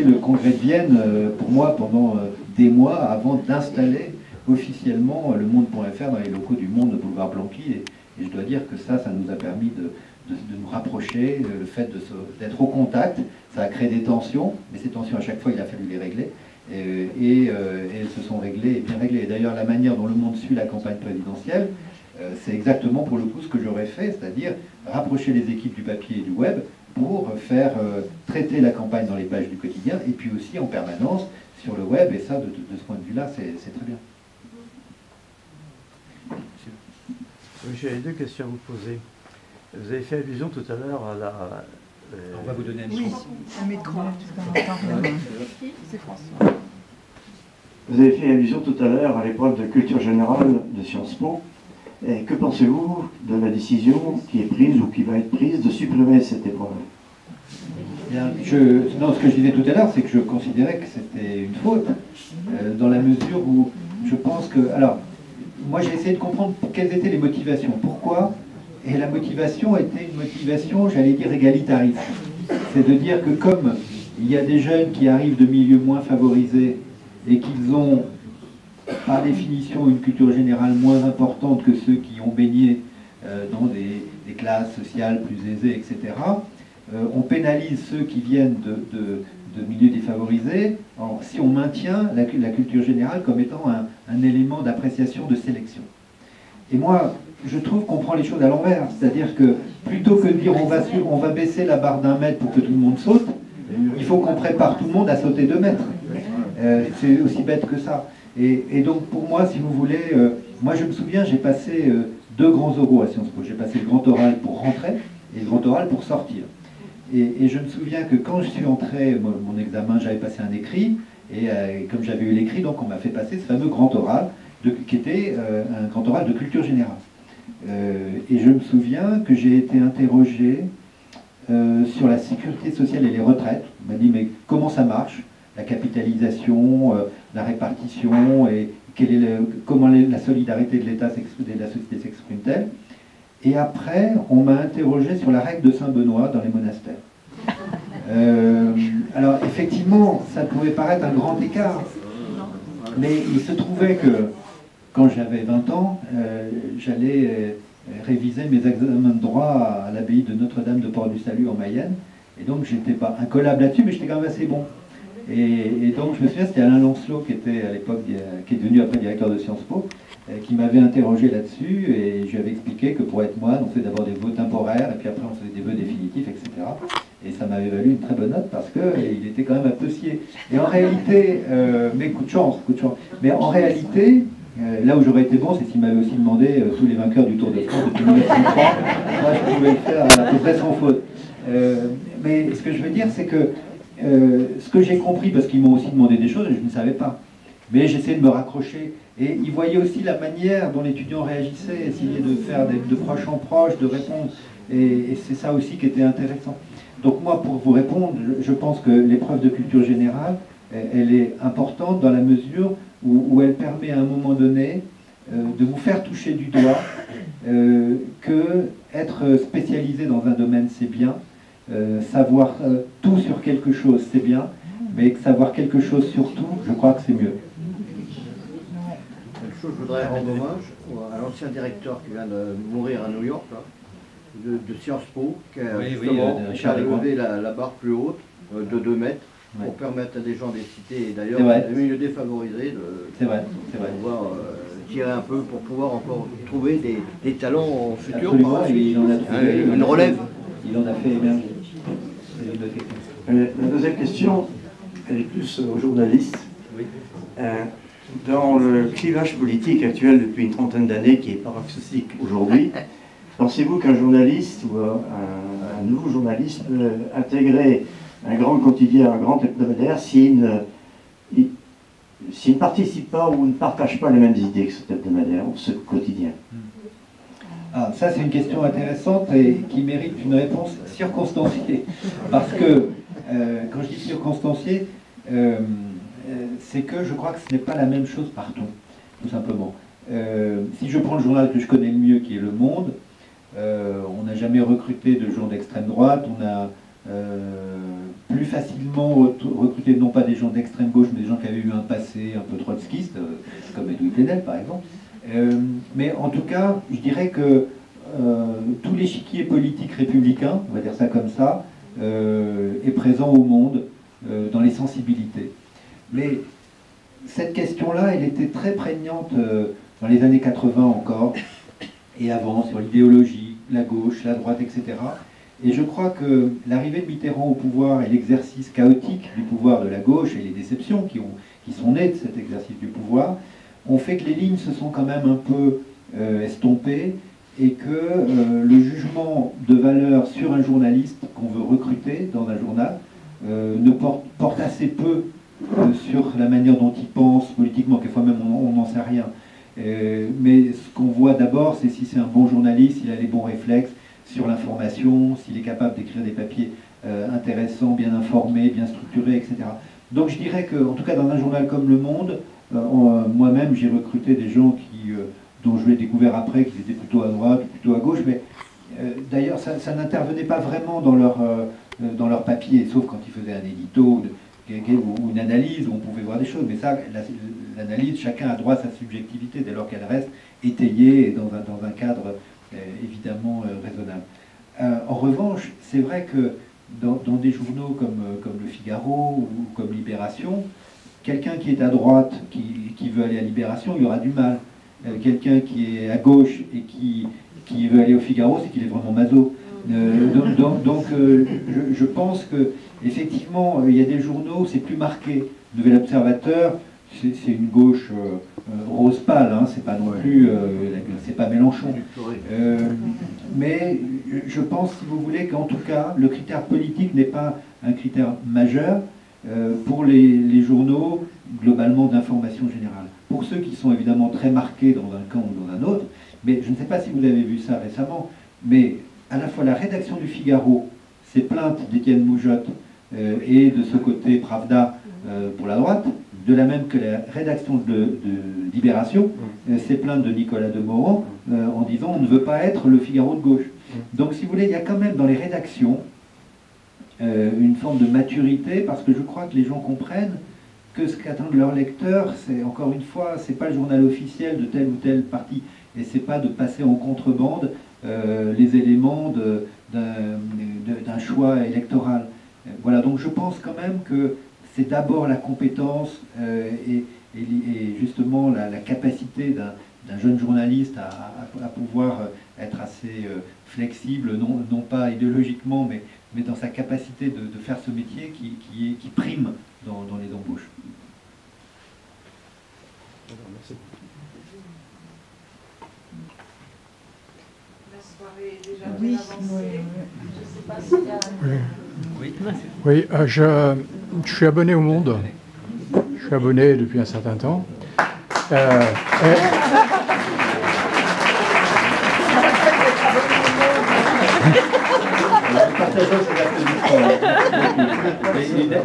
le congrès de Vienne pour moi pendant des mois avant d'installer officiellement le Monde.fr dans les locaux du Monde, boulevard Blanqui. Et je dois dire que ça nous a permis de nous rapprocher, le fait d'être au contact. Ça a créé des tensions, mais ces tensions, à chaque fois, il a fallu les régler. Et elles se sont réglées et bien réglées. D'ailleurs, la manière dont le Monde suit la campagne présidentielle, c'est exactement pour le coup ce que j'aurais fait, c'est-à-dire rapprocher les équipes du papier et du web pour faire traiter la campagne dans les pages du quotidien et puis aussi en permanence sur le web. Et ça, de ce point de vue-là, c'est très bien. J'ai deux questions à vous poser. Vous avez fait allusion tout à l'heure à la... On va vous donner un micro. Oui, un micro. C'est François. Vous avez fait allusion tout à l'heure à l'épreuve de culture générale de Sciences Po. Et que pensez-vous de la décision qui est prise ou qui va être prise de supprimer cette épreuve? Bien, non, ce que je disais tout à l'heure, c'est que je considérais que c'était une faute, dans la mesure où je pense que... Alors, moi j'ai essayé de comprendre quelles étaient les motivations, pourquoi, et la motivation était une motivation, j'allais dire, égalitariste. C'est de dire que comme il y a des jeunes qui arrivent de milieux moins favorisés et qu'ils ont, par définition, une culture générale moins importante que ceux qui ont baigné dans des classes sociales plus aisées, etc., on pénalise ceux qui viennent de milieux défavorisés si on maintient la culture générale comme étant un élément d'appréciation de sélection. Et moi, je trouve qu'on prend les choses à l'envers. C'est-à-dire que plutôt que de dire on va baisser la barre d'1 mètre pour que tout le monde saute, il faut qu'on prépare tout le monde à sauter 2 mètres. C'est aussi bête que ça. Et donc pour moi, si vous voulez, moi je me souviens, j'ai passé 2 grands oraux à Sciences Po. J'ai passé le grand oral pour rentrer et le grand oral pour sortir. Et je me souviens que quand je suis entré, mon examen, j'avais passé un écrit, et comme j'avais eu l'écrit, donc on m'a fait passer ce fameux grand oral, qui était un grand oral de culture générale. Et je me souviens que j'ai été interrogé sur la sécurité sociale et les retraites. On m'a dit, mais comment ça marche? La capitalisation, la répartition, et comment la solidarité de l'État et de la société s'exprime-t-elle? Et après, on m'a interrogé sur la règle de Saint-Benoît dans les monastères. Alors, effectivement, ça pouvait paraître un grand écart, mais il se trouvait que, quand j'avais 20 ans, j'allais réviser mes examens de droit à l'abbaye de Notre-Dame de Port-du-Salut en Mayenne, et donc j'étais pas incollable là-dessus, mais j'étais quand même assez bon. Et donc, je me souviens, c'était Alain Lancelot, qui était à l'époque, qui est devenu après directeur de Sciences Po, qui m'avait interrogé là-dessus, et je lui avais expliqué que pour être moine, on fait d'abord des vœux temporaires, et puis après on faisait des vœux définitifs, etc. Et ça m'avait valu une très bonne note, parce qu'il était quand même un peu scié. Et en réalité, mais coup de chance, mais en réalité, là où j'aurais été bon, c'est s'il m'avait aussi demandé tous les vainqueurs du Tour de France depuis 1903. Moi, je pouvais le faire à peu près sans faute. Mais ce que je veux dire, c'est que ce que j'ai compris, parce qu'ils m'ont aussi demandé des choses et je ne savais pas, mais j'essayais de me raccrocher. Et ils voyaient aussi la manière dont l'étudiant réagissait, essayer de faire de proche en proche, de répondre. Et c'est ça aussi qui était intéressant. Donc moi, pour vous répondre, je pense que l'épreuve de culture générale, elle est importante dans la mesure où elle permet à un moment donné de vous faire toucher du doigt que être spécialisé dans un domaine, c'est bien, savoir tout sur quelque chose, c'est bien, mais que savoir quelque chose sur tout, je crois que c'est mieux. Je voudrais rendre hommage à l'ancien directeur qui vient de mourir à New York, là, de Sciences Po, qui a levé la barre plus haute de 2 mètres pour permettre à des gens des cités et d'ailleurs des milieux défavorisés de pouvoir tirer un peu pour pouvoir encore trouver des talents futurs. Une relève. Il en a fait émerger. La deuxième question, elle est plus aux journalistes. Oui. Dans le clivage politique actuel depuis une trentaine d'années, qui est paroxystique aujourd'hui, pensez-vous qu'un journaliste ou un nouveau journaliste peut intégrer un grand quotidien, un grand hebdomadaire, s'il ne participe pas ou ne partage pas les mêmes idées que cet hebdomadaire ou ce quotidien? Ah, ça c'est une question intéressante et qui mérite une réponse circonstanciée. Parce que, quand je dis circonstanciée, c'est que je crois que ce n'est pas la même chose partout, tout simplement. Si je prends le journal que je connais le mieux, qui est Le Monde, on n'a jamais recruté de gens d'extrême droite, on a plus facilement recruter non pas des gens d'extrême gauche, mais des gens qui avaient eu un passé un peu trotskiste, comme Edoui Plenel par exemple. Mais en tout cas, je dirais que tout l'échiquier politique républicain, on va dire ça comme ça, est présent au monde, dans les sensibilités. Mais cette question-là, elle était très prégnante dans les années 80 encore, et avant, sur l'idéologie, la gauche, la droite, etc. Et je crois que l'arrivée de Mitterrand au pouvoir et l'exercice chaotique du pouvoir de la gauche et les déceptions qui sont nées de cet exercice du pouvoir ont fait que les lignes se sont quand même un peu estompées et que le jugement de valeur sur un journaliste qu'on veut recruter dans un journal ne porte assez peu sur la manière dont il pense politiquement, quelquefois même on n'en sait rien. Mais ce qu'on voit d'abord, c'est si c'est un bon journaliste, s'il a les bons réflexes sur l'information, s'il est capable d'écrire des papiers intéressants, bien informés, bien structurés, etc. Donc je dirais que, en tout cas dans un journal comme Le Monde, moi-même j'ai recruté des gens dont je l'ai découvert après qu'ils étaient plutôt à droite, plutôt à gauche, mais d'ailleurs ça n'intervenait pas vraiment dans leur papier, sauf quand ils faisaient un édito ou une analyse où on pouvait voir des choses, mais ça, l'analyse, chacun a droit à sa subjectivité dès lors qu'elle reste étayée et dans un cadre évidemment raisonnable. En revanche, c'est vrai que dans des journaux comme Le Figaro ou comme Libération, quelqu'un qui est à droite, qui veut aller à Libération, il y aura du mal. Quelqu'un qui est à gauche et qui veut aller au Figaro, c'est qu'il est vraiment maso. Donc je pense que effectivement, il y a des journaux où c'est plus marqué. Nouvel Observateur, c'est une gauche rose pâle, hein, c'est pas non plus, c'est pas Mélenchon. Mais je pense, si vous voulez, qu'en tout cas, le critère politique n'est pas un critère majeur pour les journaux, globalement, d'information générale. Pour ceux qui sont évidemment très marqués dans un camp ou dans un autre, mais je ne sais pas si vous avez vu ça récemment, mais à la fois la rédaction du Figaro s'est plainte d'Étienne Moujotte et de ce côté Pravda pour la droite, de la même que la rédaction de Libération s'est plainte de Nicolas Demorand en disant on ne veut pas être le Figaro de gauche. Donc si vous voulez, il y a quand même dans les rédactions une forme de maturité, parce que je crois que les gens comprennent que ce qu'attendent leurs lecteurs, c'est encore une fois, c'est pas le journal officiel de tel ou tel parti, et c'est pas de passer en contrebande les éléments d'un choix électoral. Voilà, donc je pense quand même que c'est d'abord la compétence et justement la capacité d'un jeune journaliste à pouvoir être assez flexible, non pas idéologiquement, mais dans sa capacité de faire ce métier qui prime dans les embauches. Merci. La soirée est déjà Oui, bien avancée. Je ne sais pas s'il y a... Oui, je suis abonné au Monde. Je suis abonné depuis un certain temps. Il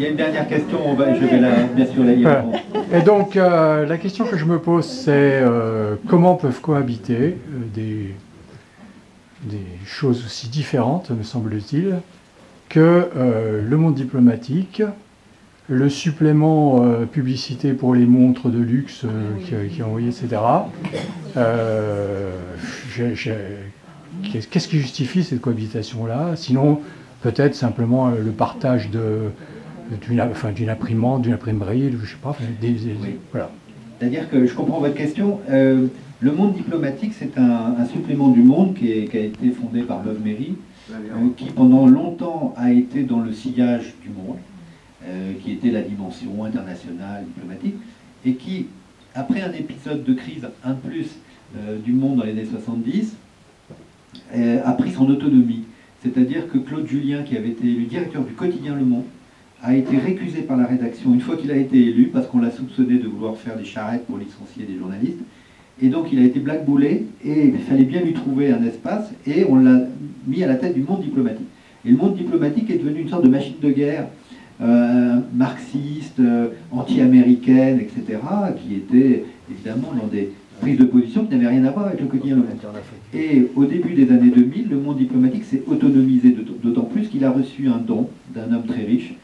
y a une dernière question, je vais bien sûr la lire. Et donc, la question que je me pose, c'est comment peuvent cohabiter des choses aussi différentes, me semble-t-il, que le monde diplomatique, le supplément publicité pour les montres de luxe qui a envoyé, etc. Qu'est-ce qui justifie cette cohabitation-là? Sinon, peut-être simplement le partage d'une imprimante, d'une imprimerie, je ne sais pas. Voilà. C'est-à-dire que je comprends votre question. Le monde diplomatique, c'est un supplément du Monde qui a été fondé par Love Méry, qui pendant longtemps a été dans le sillage du Monde, qui était la dimension internationale, diplomatique, et qui, après un épisode de crise, un de plus, du Monde dans les années 70, a pris son autonomie. C'est-à-dire que Claude Julien, qui avait été élu directeur du quotidien Le Monde, a été récusé par la rédaction une fois qu'il a été élu, parce qu'on l'a soupçonné de vouloir faire des charrettes pour licencier des journalistes. Et donc il a été blackballé, et il fallait bien lui trouver un espace, et on l'a mis à la tête du Monde diplomatique. Et le Monde diplomatique est devenu une sorte de machine de guerre marxiste, anti-américaine, etc., qui était évidemment dans des prises de position qui n'avaient rien à voir avec le quotidien Le Monde. Et au début des années 2000, le Monde diplomatique s'est autonomisé, d'autant plus qu'il a reçu un don d'un homme très riche,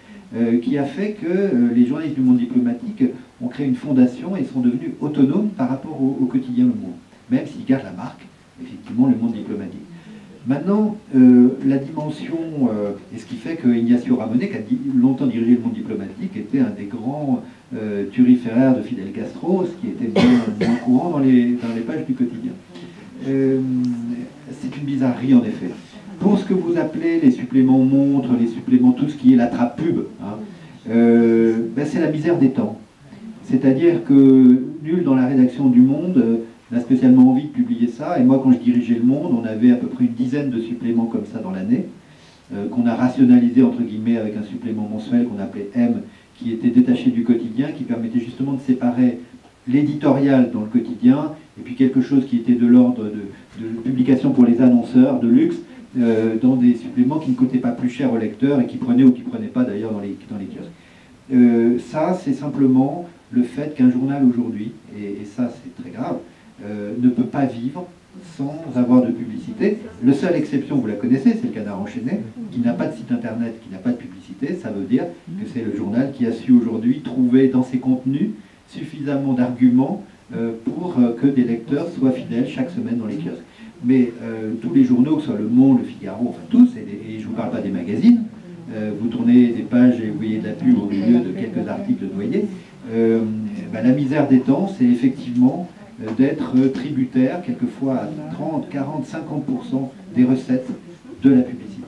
qui a fait que les journalistes du monde diplomatique ont créé une fondation et sont devenus autonomes par rapport au quotidien Le Monde, même s'ils gardent la marque, effectivement, Le Monde diplomatique. Maintenant, la dimension, et ce qui fait que Ignacio Ramonet, qui a longtemps dirigé Le Monde diplomatique, était un des grands turiféraires de Fidel Castro, ce qui était bien courant dans les pages du quotidien. C'est une bizarrerie, en effet. Pour ce que vous appelez les suppléments montres, les suppléments, tout ce qui est la trappe pub, hein, c'est la misère des temps. C'est-à-dire que nul dans la rédaction du Monde n'a spécialement envie de publier ça. Et moi, quand je dirigeais Le Monde, on avait à peu près une dizaine de suppléments comme ça dans l'année, qu'on a rationalisé, entre guillemets, avec un supplément mensuel qu'on appelait M, qui était détaché du quotidien, qui permettait justement de séparer l'éditorial dans le quotidien, et puis quelque chose qui était de l'ordre de publication pour les annonceurs de luxe, dans des suppléments qui ne coûtaient pas plus cher au lecteur et qui prenaient ou qui ne prenaient pas d'ailleurs dans les kiosques. Ça, c'est simplement le fait qu'un journal aujourd'hui, et ça c'est très grave, ne peut pas vivre sans avoir de publicité. La seule exception, vous la connaissez, c'est le Canard enchaîné, qui n'a pas de site internet, qui n'a pas de publicité. Ça veut dire que c'est le journal qui a su aujourd'hui trouver dans ses contenus suffisamment d'arguments pour que des lecteurs soient fidèles chaque semaine dans les kiosques. Mais tous les journaux, que ce soit Le Monde, Le Figaro, enfin tous, et je ne vous parle pas des magazines, vous tournez des pages et vous voyez de la pub au milieu de quelques articles noyés, la misère des temps, c'est effectivement d'être tributaire, quelquefois à 30, 40, 50% des recettes de la publicité.